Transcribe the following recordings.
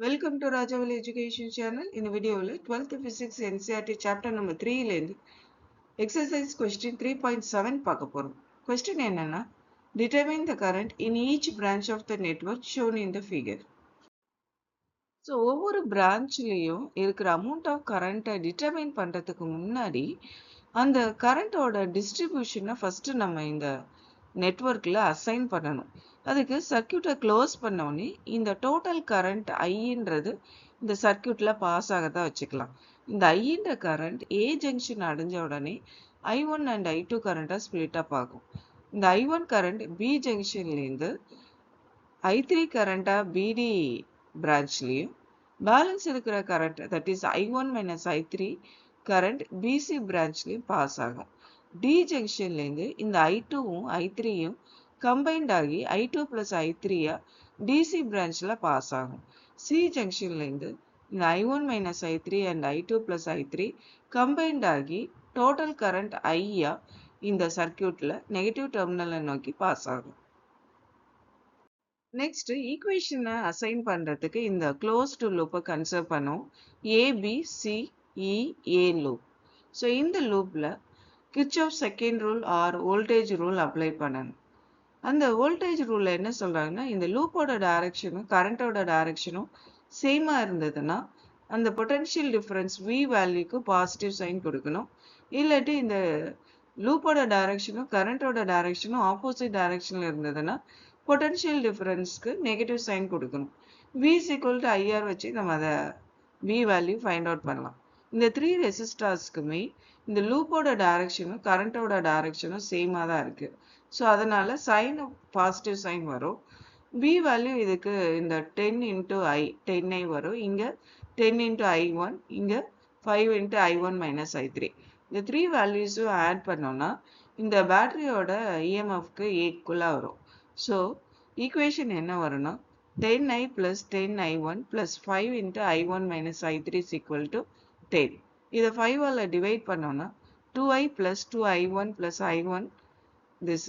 Welcome to Rajavali Education Channel. In the video, 12th Physics NCERT chapter number 3 exercise question 3.7 பார்க்க போறோம். Question என்னன்னா, determine the current in each branch of the network shown in the figure. So, ஒவ்வொரு பிரான்ச்லயும் இருக்கிற amount of current determine பண்றதுக்கு முன்னாடி அந்த கரண்டோட டிஸ்ட்ரிபியூஷனை first நம்ம இந்த நெட்வொர்க்ல அசைன் பண்ணணும். அதுக்கு சர்க்கியூட்டை க்ளோஸ் பண்ணோடனே இந்த டோட்டல் கரண்ட் ஐன்றது இந்த சர்க்கியூட்ல பாஸ் ஆகதான் வச்சுக்கலாம். இந்த ஐன்ற கரண்ட் ஏ ஜங்ஷன் அடைஞ்ச உடனே I1 அண்ட் I2 கரண்டா ஸ்பிளிட் அப் ஆகும். இந்த I1 கரண்ட் பி ஜங்ஷன்லேருந்து I3 கரண்டா பிடி பிரான்ச்லேயும் பேலன்ஸ் இருக்கிற current that is I1 minus I3 current BC பிரான்ச்லேயும் பாஸ் ஆகும். டி ஜங்ஷன்லேருந்து இந்த I2வும் I3யும் கம்பைன்ட் ஆகி I2 பிளஸ் I3யா டிசி பிரான்ச்சில் பாஸ் ஆகும். சி ஜங்ஷன்லேருந்து இந்த I1 minus I3 and I2 plus I3 combined ஆகி டோட்டல் கரண்ட் ஐயா இந்த சர்க்கியூட்ல நெகட்டிவ் டெர்மினலை நோக்கி பாஸ் ஆகும். நெக்ஸ்ட் ஈக்குவேஷனை அசைன் பண்றதுக்கு இந்த க்ளோஸ்டு லூப்பை கன்சிடர் பண்ணும். ABCE loop. ஸோ இந்த லூப்ல Kirchhoff second rule or voltage rule apply பண்ணணும். அந்த வோல்டேஜ் ரூல்ல என்ன சொல்றாங்கன்னா, இந்த லூப்போட டைரக்ஷனும் கரண்டோட டைரக்ஷனும் சேமா இருந்ததுன்னா அந்த பொட்டன்ஷியல் டிஃபரன்ஸ் V வேல்யூக்கு பாசிட்டிவ் சைன் கொடுக்கணும். இல்லாட்டி இந்த லூப்போட டைரக்ஷனும் கரண்டோட டைரக்ஷனும் ஆப்போசிட் டைரக்ஷன்ல இருந்ததுன்னா பொட்டன்ஷியல் டிஃபரன்ஸ்க்கு நெகட்டிவ் சைன் கொடுக்கணும். V is equal to IR வச்சு நம்ம அதை V வேல்யூ ஃபைண்ட் அவுட் பண்ணலாம். இந்த 3 ரெசிஸ்டார்ஸ்க்குமே இந்த லூப்போட டைரக்ஷனும் கரண்டோட டைரக்ஷனும் சேமாக தான் இருக்கு. ஸோ அதனால சைன் பாசிட்டிவ் சைன் வரும். பி வேல்யூ இதுக்கு இந்த 10 இன்ட்டு 10I வரும். இங்கே 10 இன்ட்டு I1, இங்கே 5 இன்ட்டு I1 மைனஸ் I3. இந்த 3 வேல்யூஸும் ஆட் பண்ணோம்னா இந்த பேட்டரியோட இஎம்எஃப்க்கு 8 வரும். ஸோ ஈக்குவேஷன் என்ன வரும்னா 10I plus 10I1 plus 5 into I1 minus I3 is equal to 10. இதை 5ஆல் டிவைட் பண்ணோம்னா 2I plus 2I1 plus I1 this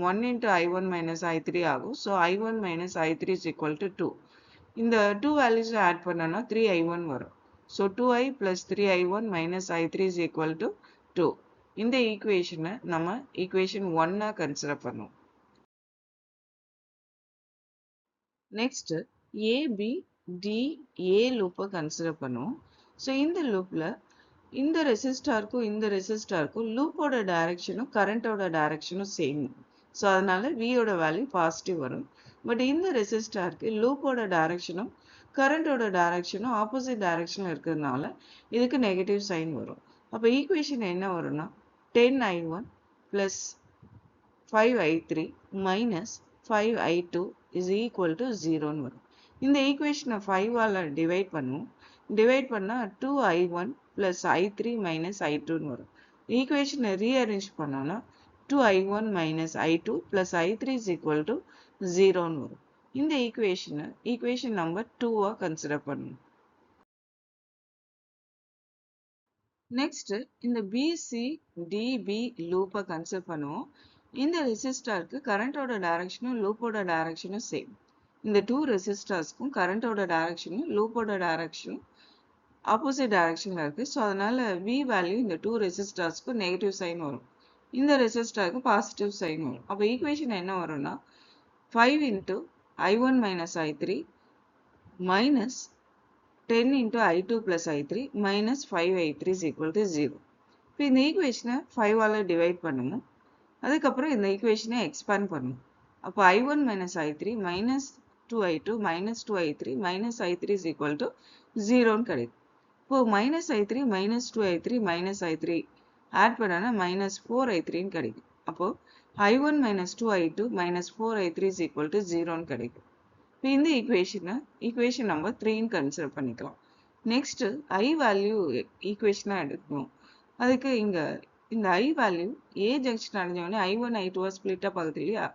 1 into I1 minus I3 ஆகும். So I1 minus I3 is equal to 2. இந்த 2 values add பண்ணோம்னா 3I1 வரும். So 2I plus 3I1 minus I3 is equal to 2. இந்த ஈக்குவேஷனை நம்ம equation 1 consider பண்ணுவோம். Next ABDA லூப்பை consider பண்ணுவோம். ஸோ இந்த லூப்பில் இந்த ரெசிஸ்டாருக்கும் இந்த ரெசிஸ்டாருக்கும் லூப்போட டைரக்ஷனும் கரண்டோட டைரக்ஷனும் சேம். ஸோ அதனால வியோட வேல்யூ பாசிட்டிவ் வரும். பட் இந்த ரெசிஸ்டாருக்கு லூப்போட டைரக்ஷனும் கரண்டோட டைரக்ஷனும் ஆப்போசிட் டைரக்ஷனில் இருக்கிறதுனால இதுக்கு நெகட்டிவ் சைன் வரும். அப்போ ஈக்குவேஷன் என்ன வரும்னா 10I1 plus 5I3 minus 5I2 is equal to 0ன்னு வரும். இந்த ஈக்குவேஷனை 5ஆல் டிவைட் பண்ணுவோம். டிவைட் பண்ணால் 2I1 plus I3 minus I2ன்னு வரும். ஈக்குவேஷனை ரீஅரேஞ்ச் பண்ணோம்னா 2I1 minus I2 plus I3 is equal to 0ன்னு வரும். இந்த ஈக்குவேஷன் நம்பர் 2 கன்சிடர் பண்ணுவோம். நெக்ஸ்ட் இந்த BCDB லூப்பை கன்சிடர் பண்ணுவோம். இந்த ரெசிஸ்டாருக்கு கரண்டோட டைரக்ஷனும் லூப்போட டைரக்ஷனும் சேம். இந்த 2 ரெசிஸ்டார்ஸ்க்கும் கரண்டோட டைரக்ஷனும் லூப்போட டைரக்ஷனும் ஆப்போசிட் டைரக்ஷன்ல இருக்கு. ஸோ அதனால V வேல்யூ இந்த 2 ரெசிஸ்டார்ஸ்க்கும் நெகட்டிவ் சைன் வரும். இந்த ரெசிஸ்டாருக்கு பாசிட்டிவ் சைன் வரும். அப்போ ஈக்குவேஷன் என்ன வரும்னா 5 into I1 minus I3 minus 10 into I2 plus I3 minus 5I3 is equal to 0. இப்போ இந்த ஈக்குவேஷனை 5ஆல் டிவைட் பண்ணுவோம். அதுக்கப்புறம் இந்த ஈக்குவேஷனை எக்ஸ்பேண்ட் பண்ணும். அப்போ I1 minus I3 minus 2I2 minus 2I3 minus I3 is equal to 0ன்னு கிடைக்கும். இப்போ minus I3 minus 2I3 minus I3 add பண்ணனா minus 4I3ன்னு கிடைக்கும். அப்போ I1 minus 2I2 minus 4I3 is equal to 0ன்னு கிடைக்கும். இப்போ இந்த ஈக்குவேஷன் நம்பர் 3ன்னு கன்சிடர் பண்ணிக்கலாம். நெக்ஸ்ட் I வேல்யூ ஈக்குவேஷனாக எடுக்கணும். அதுக்கு இந்த I வேல்யூ ஏ ஜங்ஷன் அடைஞ்சவொடனே I1 I2 ஸ்பிளிட் அப் ஆகுது இல்லையா?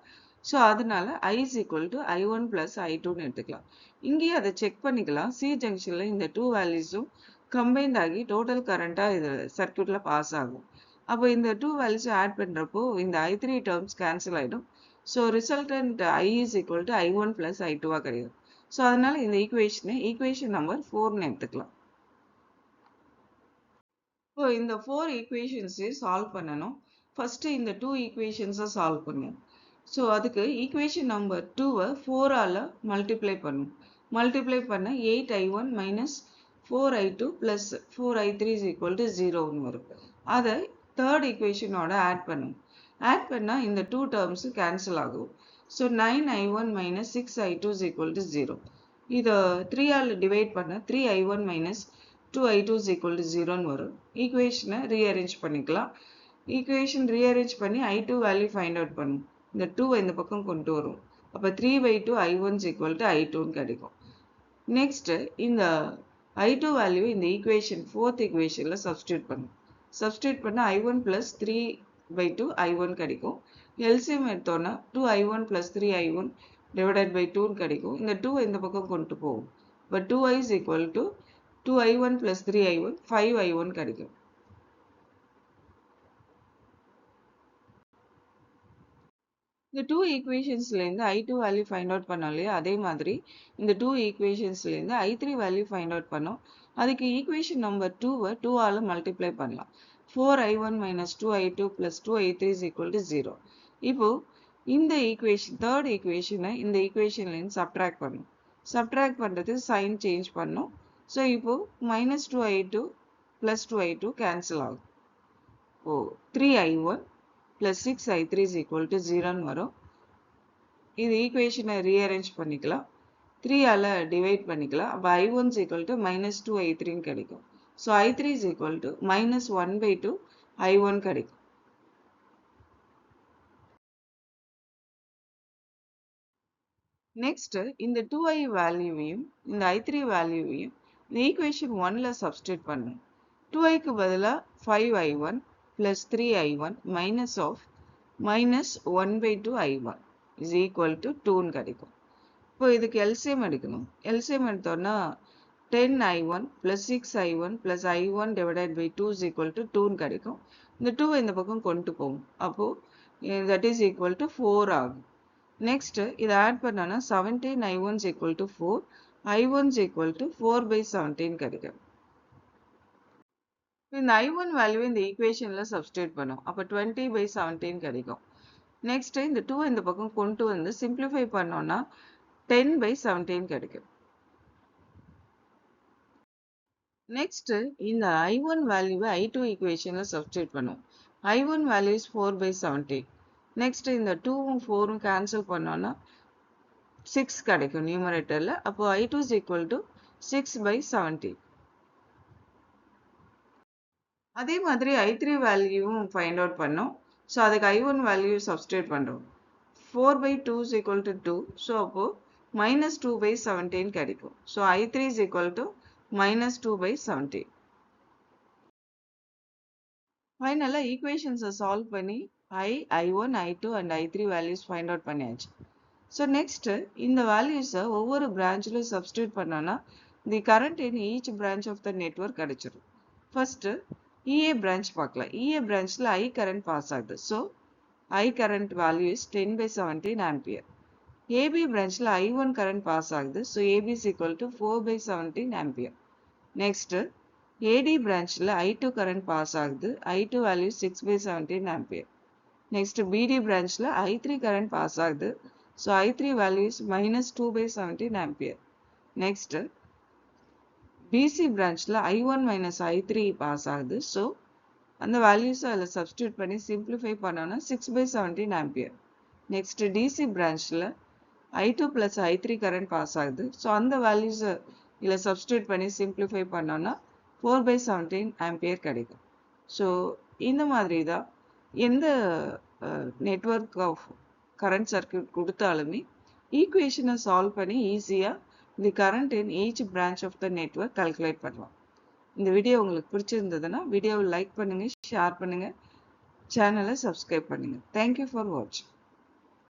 ஸோ அதனால I is equal to I1 plus I2ன்னு எடுத்துக்கலாம். இங்கேயே அதை செக் பண்ணிக்கலாம். சி ஜங்ஷனில் இந்த 2 வேல்யூஸும் கம்பைன்ட் ஆகி டோட்டல் கரண்ட்டாக இது சர்க்கியூட்டில் பாஸ் ஆகும். அப்போ இந்த 2 வேல்யூஸும் ஆட் பண்ணுறப்போ இந்த I3 டேர்ம்ஸ் கேன்சல் ஆகிடும். So resultant I is equal to I1 plus I2 கிடைக்கும். ஸோ அதனால இந்த ஈக்குவேஷன் நம்பர் 4ன்னு எடுத்துக்கலாம். இப்போ இந்த 4 ஈக்குவேஷன்ஸையும் சால்வ் பண்ணணும். ஃபர்ஸ்ட் இந்த 2 ஈக்குவேஷன்ஸை சால்வ் பண்ணும். ஸோ அதுக்கு ஈக்குவேஷன் நம்பர் 2வை 4ஆல் மல்டிப்ளை பண்ணும். மல்டிப்ளை பண்ண 8i1 minus 4i2 plus 4i3 is equal to 0ன்னு வரும். அதை தேர்ட் ஈக்குவேஷனோட ஆட் பண்ணும். ஆட் பண்ணால் இந்த 2 டேர்ம்ஸு கேன்சல் ஆகும். So 9i1 minus 6i2 is equal to 0. இதை 3ஆல் டிவைட் பண்ண 3i1 minus 2i2 is equal to 0ன்னு வரும். ஈக்குவேஷனை ரீஅரேஞ்ச் பண்ணிக்கலாம். ஈக்குவேஷன் ரீஅரேஞ்ச் பண்ணி i2 வேல்யூ ஃபைண்ட் அவுட் பண்ணும். இந்த 2வை இந்த பக்கம் கொண்டு வரும். அப்போ 3/2 i1 is equal to i2ன்னு கிடைக்கும். நெக்ஸ்ட் இந்த i2 வேல்யூ இந்த ஈக்குவேஷன் 4th ஈக்குவேஷனில் சப்ஸ்டியூட் பண்ணும். சப்ஸ்டியூட் பண்ண i1 plus 3/2 i1 கிடைக்கும். எல்சிஎம் எடுத்தோன்னா 2i1 plus 3i1 divided by 2ன்னு கிடைக்கும். இந்த 2வை இந்த பக்கம் கொண்டு போகும். இப்போ 2i is equal to 2i1 plus 3i1 5i1 கிடைக்கும். இந்த 2 ஈக்குவேஷன்ஸ்லேருந்து i2 வேல்யூ ஃபைண்ட் அவுட் பண்ணோம் இல்லையா, அதே மாதிரி இந்த 2 ஈக்குவேஷன்ஸ்லேருந்து i3 வேல்யூ ஃபைண்ட் அவுட் பண்ணோம். அதுக்கு ஈக்குவேஷன் நம்பர் 2வை 2ஆல் மல்டிப்ளை பண்ணலாம். 4i1 minus 2i2 plus 2i3 is equal to 0. இப்போ இந்த ஈக்குவேஷன் தேர்ட் ஈக்குவேஷனை இந்த ஈக்குவேஷன்லேருந்து சப்ட்ராக்ட் பண்ணும். சப்ட்ராக்ட் பண்ணுறது சைன் சேஞ்ச் பண்ணும். ஸோ இப்போ minus 2i2 plus 2i2 cancel ஆகும். ஓ 3i1 plus 6i3 is equal to 0ன்னு வரும். இது ஈக்குவேஷனை ரீஅரேஞ்ச் பண்ணிக்கலாம். 3ஆல் டிவைட் பண்ணிக்கலாம். அப்போ i1 is equal to minus 2i3ன்னு கிடைக்கும். So i3 is equal to minus 1/2 i1 கிடைக்கும். நெக்ஸ்ட் இந்த 2i வேல்யூவையும் இந்த i3 வேல்யூவையும் இந்த ஈக்குவேஷன் 1ல சப்ஸ்டியூட் பண்ணும். 2iக்கு பதிலாக 5i1 plus 3i1 minus of minus 1/2 i1 is equal to 2ன்னு கிடைக்கும். இப்போ இதுக்கு எல்சிஎம் எடுக்கணும். எல்சிஎம் எடுத்தோன்னா 10i1 plus 6i1 plus i1 divided by 2 is equal to 2ன்னு கிடைக்கும். இந்த 2வை இந்த பக்கம் கொண்டு போகும். அப்போது that is equal to 4 ஆகும். நெக்ஸ்ட் இதை ஆட் பண்ணோன்னா 17i1 is equal to 4, i1 is equal to 4/17 கிடைக்கும். இந்த i1 வேல்யூ இந்த ஈக்குவேஷனில் சப்ஸ்டியூட் பண்ணும். அப்போ 20/17 கிடைக்கும். நெக்ஸ்ட் இந்த 2 இந்த பக்கம் கொண்டு வந்து சிம்பிளிஃபை பண்ணோன்னா 10/17 கிடைக்கும். நெக்ஸ்ட் இந்த i1 வேல்யூவை i2 ஈக்குவேஷனில் சப்ஸ்டியூட் பண்ணும். i1 value is 4/17. நெக்ஸ்ட் இந்த 2வும் 4வும் கேன்சல் பண்ணோன்னா 6 கிடைக்கும் நியூமரேட்டரில். அப்போ i2 is equal to 6/17. அதே மாதிரி i3 வேல்யூவும் ஃபைண்ட் அவுட் பண்ணோம். ஸோ அதுக்கு i1 வேல்யூ சப்ஸ்டியூட் பண்ணுறோம். 4/2 is equal to 2. ஸோ அப்போது minus 2/17 கிடைக்கும். So i3 is equal to minus 2/17. ஃபைனலாக ஈக்குவேஷன்ஸை சால்வ் பண்ணி i1, i2 and i3 values find out பண்ணியாச்சு. ஸோ நெக்ஸ்ட் இந்த வேல்யூஸை ஒவ்வொரு பிரான்ச்சிலும் சப்ஸ்டியூட் பண்ணோன்னா the current in each branch of the network கிடைச்சிடும். ஃபர்ஸ்ட் EA பிரான்ச் பார்க்கலாம். EA பிரான்ச்சில் I கரண்ட் பாஸ் ஆகுது. So I current value is 10/17 ampere. AB பிரான்ச்சில் I1 கரண்ட் பாஸ் ஆகுது. So AB is equal to 4/17 ampere. Next AD பிரான்ச்சில் I2 current pass ஆகுது. I2 value 6/17 ampere. Next BD பிரான்ச்சில் I3 current pass ஆகுது. So I3 value is minus 2/17 ampere. Next BC பிரான்ச்சில் I1 minus I3 pass ஆகுது. So அந்த வேல்யூஸை அதில் substitute பண்ணி சிம்பிளிஃபை பண்ணோன்னா 6/17 ஆம்பியர். நெக்ஸ்ட் DC பிரான்ச்சில் I2 plus I3 current pass ஆகுது. ஸோ அந்த வேல்யூஸை இதில் சப்ஸ்டியூட் பண்ணி சிம்பிளிஃபை பண்ணோன்னா 4/17 ஆம்பியர் கிடைக்கும். ஸோ இந்த மாதிரி தான் எந்த நெட்வொர்க் ஆஃப் கரண்ட் சர்க்யூட் கொடுத்தாலுமே ஈக்குவேஷனை சால்வ் பண்ணி ஈஸியாக the current in each branch of the network calculate பண்ணலாம். இந்த வீடியோ உங்களுக்கு பிடிச்சிருந்ததுன்னா வீடியோவை லைக் பண்ணுங்கள், ஷேர் பண்ணுங்கள், சேனலை சப்ஸ்கிரைப் பண்ணுங்கள். தேங்க்யூ ஃபார் வாட்சிங்.